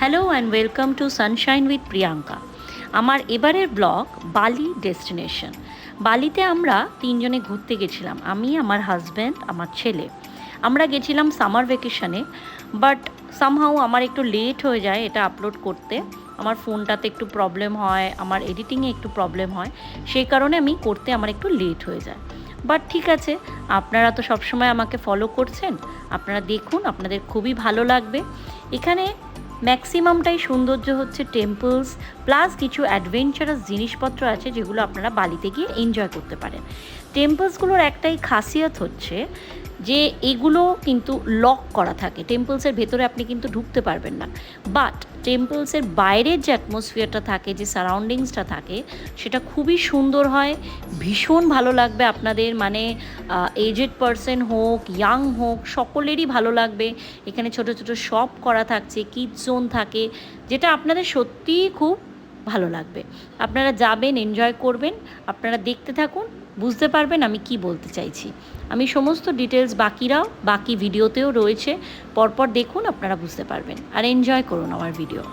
Hello and welcome to Sunshine with Priyanka. আমার এবারের blog বালি ডেস্টিনেশন। বালিতে আমরা তিনজনে ঘুরতে গেছিলাম, আমি, আমার হাজব্যান্ড, আমার ছেলে। আমরা গেছিলাম সামার ভ্যাকেশনে, বাট সামহাউ আমার একটু লেট হয়ে যায় এটা আপলোড করতে। আমার ফোনটাতে একটু প্রবলেম হয়, আমার এডিটিংয়ে একটু প্রবলেম হয়, সেই কারণে আমি করতে আমার একটু লেট হয়ে যায়। বাট ঠিক আছে, আপনারা তো সবসময় আমাকে ফলো করছেন, আপনারা দেখুন, আপনাদের খুবই ভালো লাগবে। এখানে ম্যাক্সিমামটাই সৌন্দর্য হচ্ছে টেম্পলস, প্লাস কিছু অ্যাডভেঞ্চারাস জিনিসপত্র আছে যেগুলো আপনারা বালিতে গিয়ে এনজয় করতে পারেন। টেম্পলসগুলোর একটাই খাসিয়ত হচ্ছে যে এগুলো কিন্তু লক করা থাকে, টেম্পলসের ভেতরে আপনি কিন্তু ঢুকতে পারবেন না। বাট টেম্পলসের বাইরের যে অ্যাটমসফিয়ারটা থাকে, যে সারাউন্ডিংসটা থাকে, সেটা খুবই সুন্দর হয়, ভীষণ ভালো লাগবে আপনাদের। মানে এজেড পারসন হোক, ইয়াং হোক, সকলেরই ভালো লাগবে। এখানে ছোট ছোট শপ করা থাকছে, কিডস জোন থাকে, যেটা আপনাদের সত্যিই খুব ভালো লাগবে। আপনারা যাবেন, এনজয় করবেন, আপনারা দেখতে থাকুন, বুঝতে পারবেন আমি কি বলতে চাইছি। আমি সমস্ত ডিটেলস বাকি ভিডিওতেও রয়েছে, পরপর দেখুন, আপনারা বুঝতে পারবেন। আর এনজয় করুন আমার video.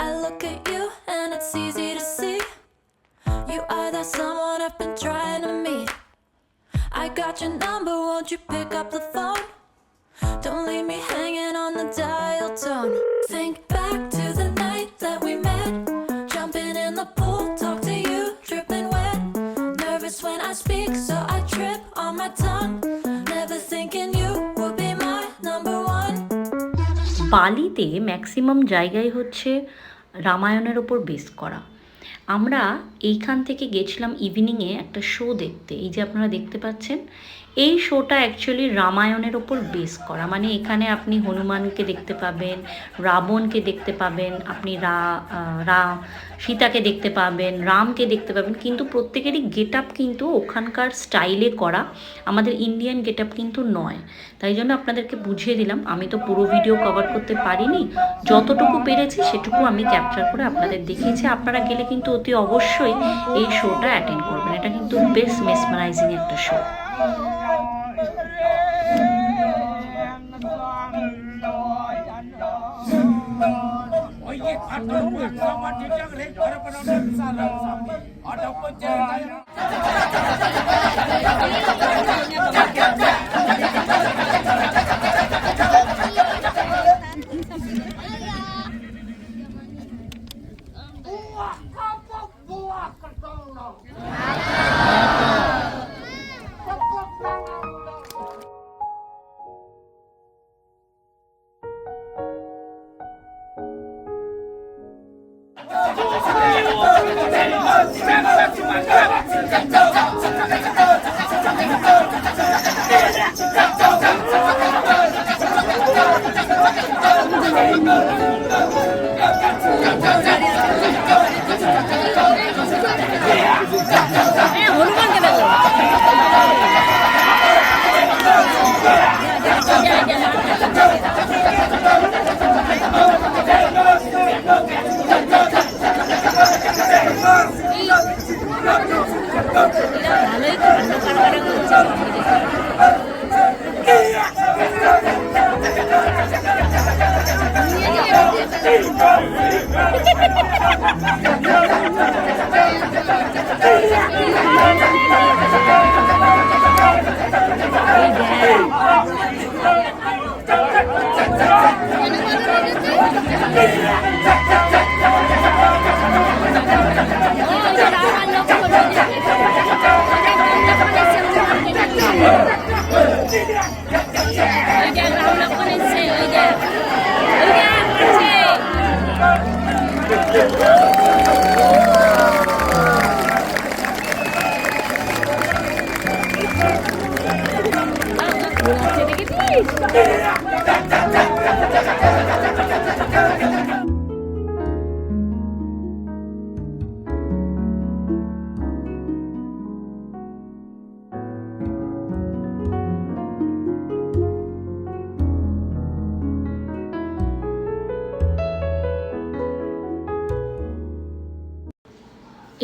I look at you and it's easy to see you are that someone I've been trying to meet. I got your number, won't you pick up the phone? Don't leave me hanging on the dial tone. Think back to the night that we met, jumping in the pool, talk to you, dripping wet. Nervous when I speak, so I trip on my tongue. Never thinking you would be my number one. বালিতে maximum জায়গায় হচ্ছে রামায়ণের ওপর base করা। আমরা এইখান থেকে গেছিলাম ইভিনিংয়ে একটা শো দেখতে। এই যে আপনারা দেখতে পাচ্ছেন, এই শোটা অ্যাকচুয়ালি রামায়ণের ওপর বেস করা। মানে এখানে আপনি হনুমানকে দেখতে পাবেন, রাবণকে দেখতে পাবেন, আপনি সীতাকে দেখতে পাবেন, রামকে দেখতে পাবেন, কিন্তু প্রত্যেকেরই গেট আপ কিন্তু ওখানকার স্টাইলে করা, আমাদের ইন্ডিয়ান গেট আপ কিন্তু নয়। তাই জন্য আপনাদেরকে বুঝিয়ে দিলাম। আমি তো পুরো ভিডিও কভার করতে পারিনি, যতটুকু পেরেছি সেটুকু আমি ক্যাপচার করে আপনাদের দেখিয়েছি। আপনারা গেলে কিন্তু অতি অবশ্যই এই শোটা অ্যাটেন্ড করবেন। এটা কিন্তু বেশ মেসমারাইজিং একটা শো।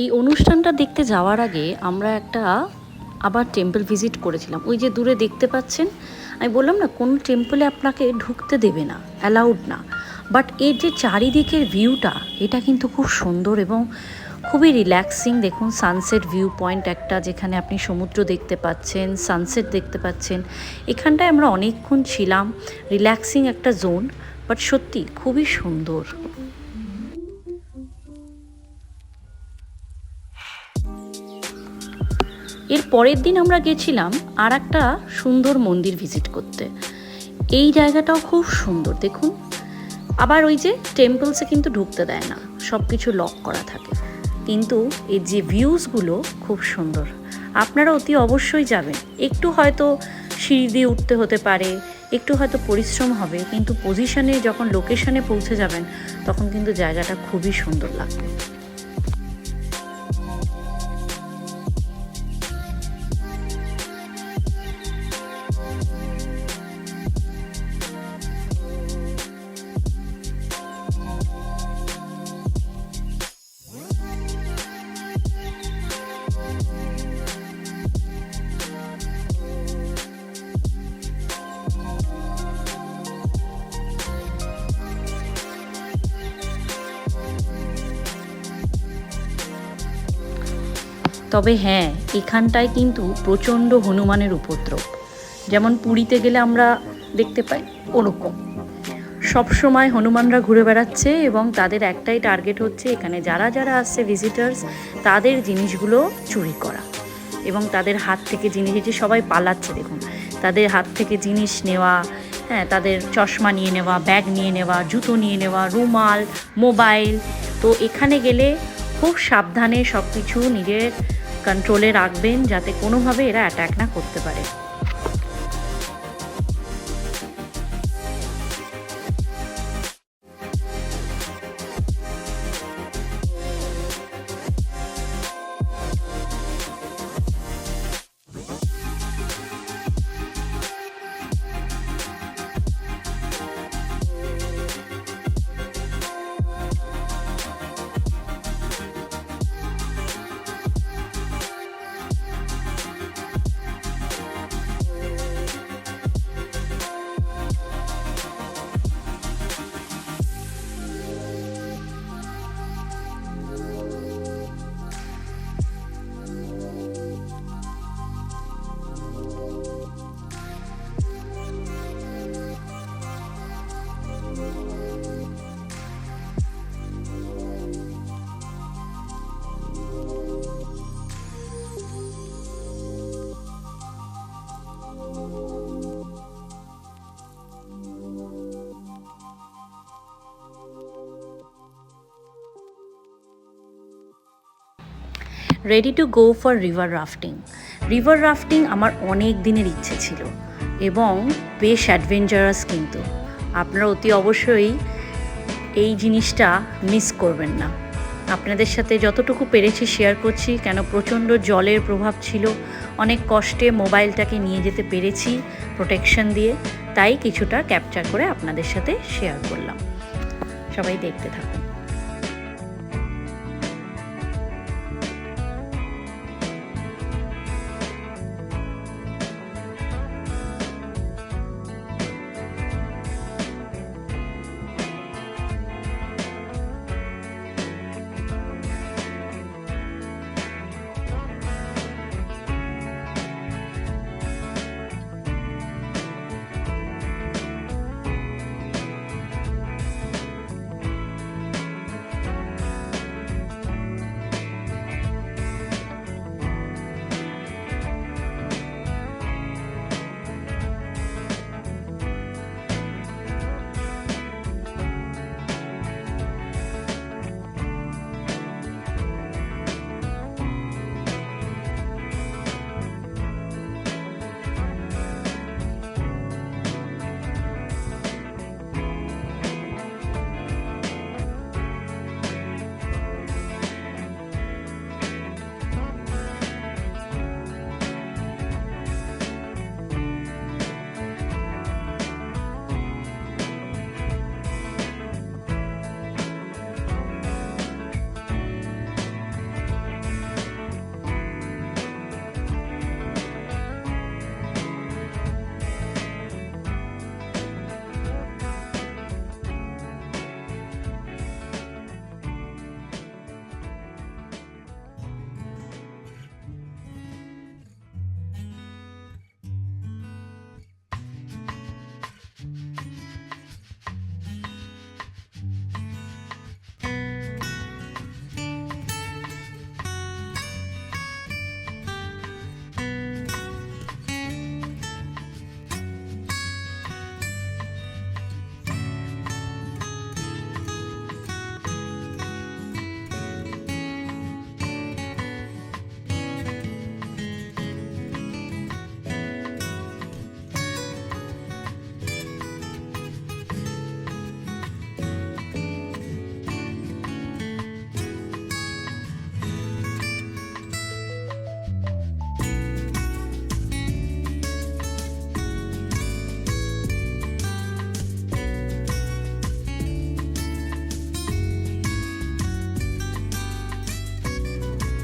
এই অনুষ্ঠানটা দেখতে যাওয়ার আগে আমরা একটা আবার টেম্পল ভিজিট করেছিলাম। ওই যে দূরে দেখতে পাচ্ছেন, আমি বললাম না কোনো টেম্পলে আপনাকে ঢুকতে দেবে না, অ্যালাউড না, বাট এর যে চারিদিকের ভিউটা এটা কিন্তু খুব সুন্দর এবং খুবই রিল্যাক্সিং। দেখুন সানসেট ভিউ পয়েন্ট একটা, যেখানে আপনি সমুদ্র দেখতে পাচ্ছেন, সানসেট দেখতে পাচ্ছেন। এখানটায় আমরা অনেকক্ষণ ছিলাম, রিল্যাক্সিং একটা জোন, বাট সত্যি খুবই সুন্দর। এর পরের দিন আমরা গেছিলাম আর একটা সুন্দর মন্দির ভিজিট করতে। এই জায়গাটাও খুব সুন্দর, দেখুন। আবার ওই যে টেম্পলসে কিন্তু ঢুকতে দেয় না, সব কিছু লক করা থাকে, কিন্তু এই যে ভিউজগুলো খুব সুন্দর। আপনারা অতি অবশ্যই যাবেন। একটু হয়তো সিঁড়ি দিয়ে উঠতে হতে পারে, একটু হয়তো পরিশ্রম হবে, কিন্তু পজিশনে যখন লোকেশনে পৌঁছে যাবেন তখন কিন্তু জায়গাটা খুবই সুন্দর লাগবে। তবে হ্যাঁ, এখানটায় কিন্তু প্রচণ্ড হনুমানের উপদ্রব, যেমন পুরীতে গেলে আমরা দেখতে পাই ওরকম সবসময় হনুমানরা ঘুরে বেড়াচ্ছে এবং তাদের একটাই টার্গেট হচ্ছে এখানে যারা যারা আসছে ভিজিটার্স তাদের জিনিসগুলো চুরি করা এবং তাদের হাত থেকে জিনিস, যে সবাই পালাচ্ছে দেখুন, তাদের হাত থেকে জিনিস নেওয়া, হ্যাঁ, তাদের চশমা নিয়ে নেওয়া, ব্যাগ নিয়ে নেওয়া, জুতো নিয়ে নেওয়া, রুমাল, মোবাইল। তো এখানে গেলে খুব সাবধানে সব কিছু নিজের কন্ট্রোলে রাখবেন যাতে কোনোভাবে এরা অ্যাটাক না করতে পারে। Ready to go for river rafting. River rafting আমার অনেক দিনের ইচ্ছে ছিল এবং বেশ অ্যাডভেঞ্চারাস, কিন্তু আপনারা অতি অবশ্যই এই জিনিসটা মিস করবেন না। আপনাদের সাথে যতটুকু পেরেছি শেয়ার করছি, কেন প্রচণ্ড জলের প্রভাব ছিল, অনেক কষ্টে মোবাইলটাকে নিয়ে যেতে পেরেছি প্রোটেকশন দিয়ে, তাই কিছুটা ক্যাপচার করে আপনাদের সাথে শেয়ার করলাম। সবাই দেখতে থাকুন।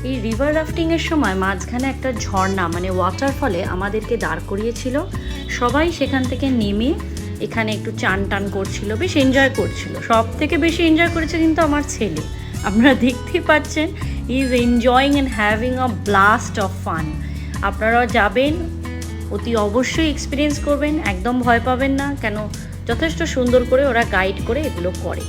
এই রিভার রাফটিংয়ের সময় মাঝখানে একটা ঝর্ণা মানে ওয়াটারফলে আমাদেরকে দাঁড় করিয়েছিল। সবাই সেখান থেকে নেমে এখানে একটু চান টান করছিল, বেশ এনজয় করছিল। সব থেকে বেশি এনজয় করেছে কিন্তু আমার ছেলে, আপনারা দেখতেই পাচ্ছেন, he is enjoying and having a blast of fun. আপনারাও যাবেন, অতি অবশ্যই এক্সপিরিয়েন্স করবেন, একদম ভয় পাবেন না, কেন যথেষ্ট সুন্দর করে ওরা গাইড করে এগুলো করে।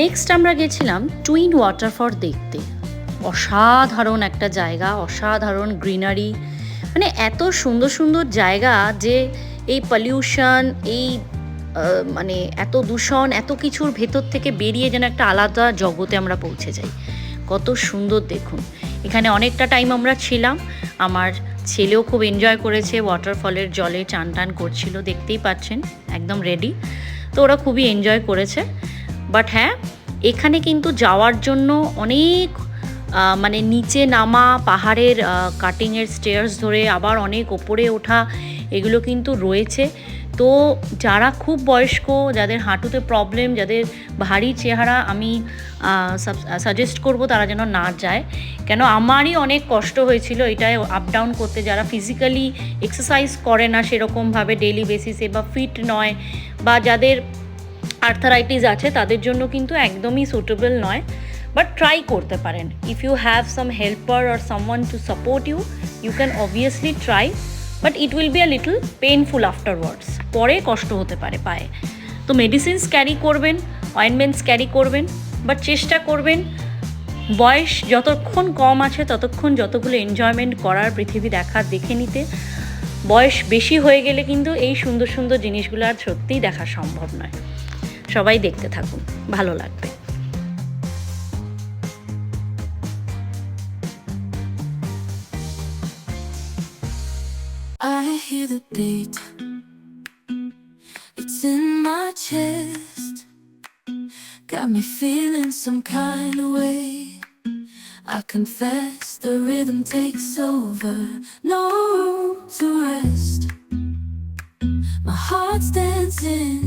নেক্সট আমরা গেছিলাম টুইন ওয়াটারফল দেখতে। অসাধারণ একটা জায়গা, অসাধারণ গ্রিনারি, মানে এত সুন্দর সুন্দর জায়গা যে এই পলিউশন, এই মানে এত দূষণ, এত কিছুর ভেতর থেকে বেরিয়ে যেন একটা আলাদা জগতে আমরা পৌঁছে যাই। কত সুন্দর দেখুন। এখানে অনেকটা টাইম আমরা ছিলাম, আমার ছেলেও খুব এনজয় করেছে, ওয়াটারফলের জলে চান টান করছিল, দেখতেই পাচ্ছেন একদম রেডি। তো ওরা খুবই এনজয় করেছে। বাট হ্যাঁ, এখানে কিন্তু যাওয়ার জন্য অনেক মানে নিচে নামা, পাহাড়ের কাটিংয়ের স্টেয়ার্স ধরে আবার অনেক ওপরে ওঠা, এগুলো কিন্তু রয়েছে। তো যারা খুব বয়স্ক, যাদের হাঁটুতে প্রবলেম, যাদের ভারী চেহারা, আমি সাজেস্ট করব তারা যেন না যায়। কেন আমারই অনেক কষ্ট হয়েছিল এটায় আপ ডাউন করতে। যারা ফিজিক্যালি এক্সারসাইজ করে না সেরকমভাবে ডেইলি বেসিসে, বা ফিট নয়, বা যাদের আর্থারাইটিস আছে, তাদের জন্য কিন্তু একদমই সুটেবল নয়। বাট ট্রাই করতে পারেন। If you have some helper or someone to support you, you can obviously try, but it will be a little painful afterwards. পরে কষ্ট হতে পারে পায়ে। তো মেডিসিনস ক্যারি করবেন, অয়েনমেন্টস ক্যারি করবেন, বাট চেষ্টা করবেন বয়স যতক্ষণ কম আছে ততক্ষণ যতগুলো এনজয়মেন্ট করার, পৃথিবী দেখার, দেখে নিতে। বয়স বেশি হয়ে গেলে কিন্তু এই সুন্দর সুন্দর জিনিসগুলো আর সত্যিই দেখা সম্ভব নয়। সবাই দেখতে থাকুন, ভালো লাগবে। I hear the beat, it's in my chest, got me feeling some kind of way. I confess the rhythm takes over, no room to rest. My heart's dancing,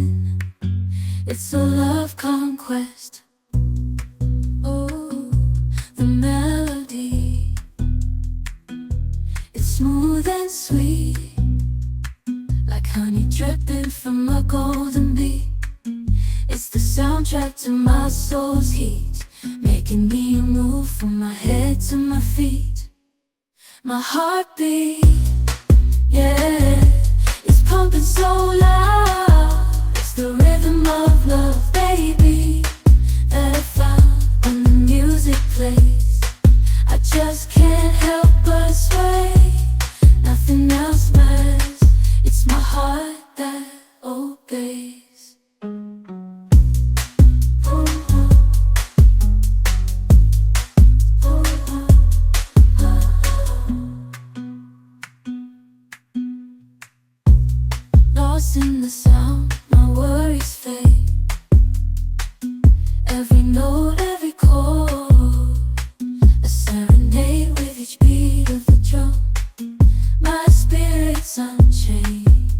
it's a love conquest. Oh, the melody, it's smooth and sweet, like honey dripping from a golden bee. It's the soundtrack to my soul's heat, making me move from my head to my feet. My heartbeat, yeah, it's pumping so loud. It's the rhythm of love, baby, that I found when the music plays. I just can't help but sway. Nothing else matters. It's my heart that obeys. Lost in the sound, my worries fade. Every note, every chord, a serenade with each beat of the drum. My spirit's unchained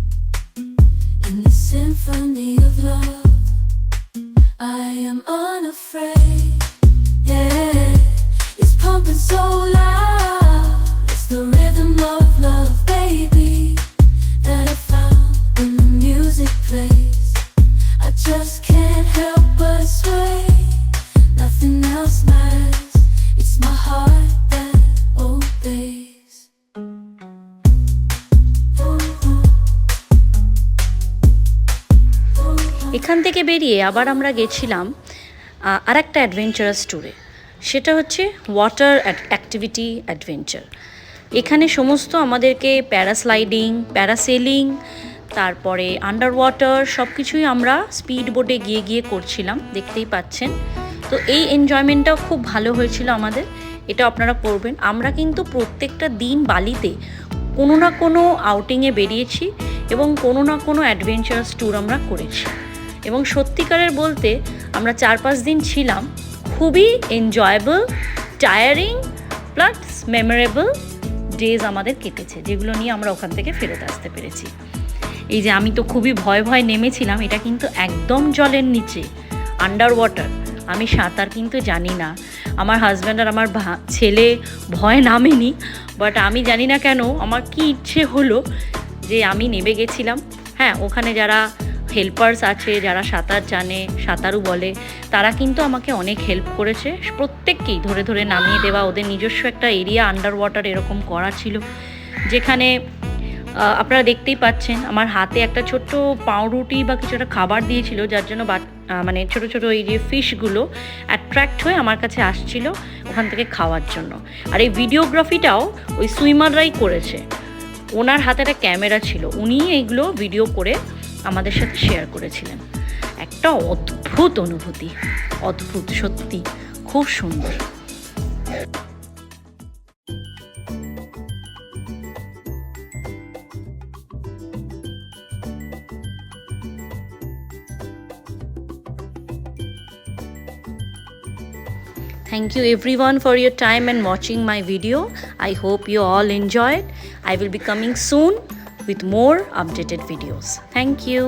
in the symphony of love. I am unafraid, yeah, it's দিয়ে আবার আমরা গেছিলাম আর একটা adventurous ট্যুরে। সেটা হচ্ছে water activity adventure. এখানে সমস্ত আমাদেরকে প্যারাস্লাইডিং, প্যারাসেলিং, তারপরে আন্ডার ওয়াটার সব কিছুই আমরা স্পিড বোটে গিয়ে গিয়ে করছিলাম, দেখতেই পাচ্ছেন। তো এই এনজয়মেন্টটাও খুব ভালো হয়েছিল আমাদের, এটা আপনারা করবেন। আমরা কিন্তু প্রত্যেকটা দিন বালিতে কোনো না কোনো আউটিংয়ে বেরিয়েছি এবং কোনো না কোনো অ্যাডভেঞ্চারাস ট্যুর আমরা করেছি। এবং সত্যিকারের বলতে আমরা 4-5 দিন ছিলাম, খুবই enjoyable, tiring plus memorable days আমাদের কেটেছে, যেগুলো নিয়ে আমরা ওখান থেকে ফেরত আসতে পেরেছি। এই যে আমি তো খুবই ভয় ভয় নেমেছিলাম, এটা কিন্তু একদম জলের নিচে, আন্ডার ওয়াটার। আমি সাঁতার কিন্তু জানি না, আমার হাজব্যান্ড আর আমার ছেলে ভয় নামেনি, বাট আমি জানি না কেন আমার কি ইচ্ছে হলো যে আমি নেমে গেছিলাম। হ্যাঁ, ওখানে যারা হেল্পার্স আছে, যারা সাঁতার জানে, সাঁতারু বলে, তারা কিন্তু আমাকে অনেক হেল্প করেছে, প্রত্যেককেই ধরে ধরে নামিয়ে দেওয়া। ওদের নিজস্ব একটা এরিয়া আন্ডার ওয়াটার এরকম করা ছিল, যেখানে আপনারা দেখতেই পাচ্ছেন আমার হাতে একটা ছোট্ট পাউরুটি বা কিছু একটা খাবার দিয়েছিল, যার জন্য মানে ছোটো ছোটো এই যে ফিশগুলো অ্যাট্রাক্ট হয়ে আমার কাছে আসছিল ওখান থেকে খাওয়ার জন্য। আর এই ভিডিওগ্রাফিটাও ওই সুইমাররাই করেছে, ওনার হাতে একটা ক্যামেরা ছিল, উনি এইগুলো ভিডিও করে আমাদের সাথে শেয়ার করেছিলেন। একটা অদ্ভুত অনুভূতি, অদ্ভুত, সত্যি খুব সুন্দর। Thank you everyone for your time and watching my video. I hope you all enjoyed. I will be coming soon with more updated videos. Thank you.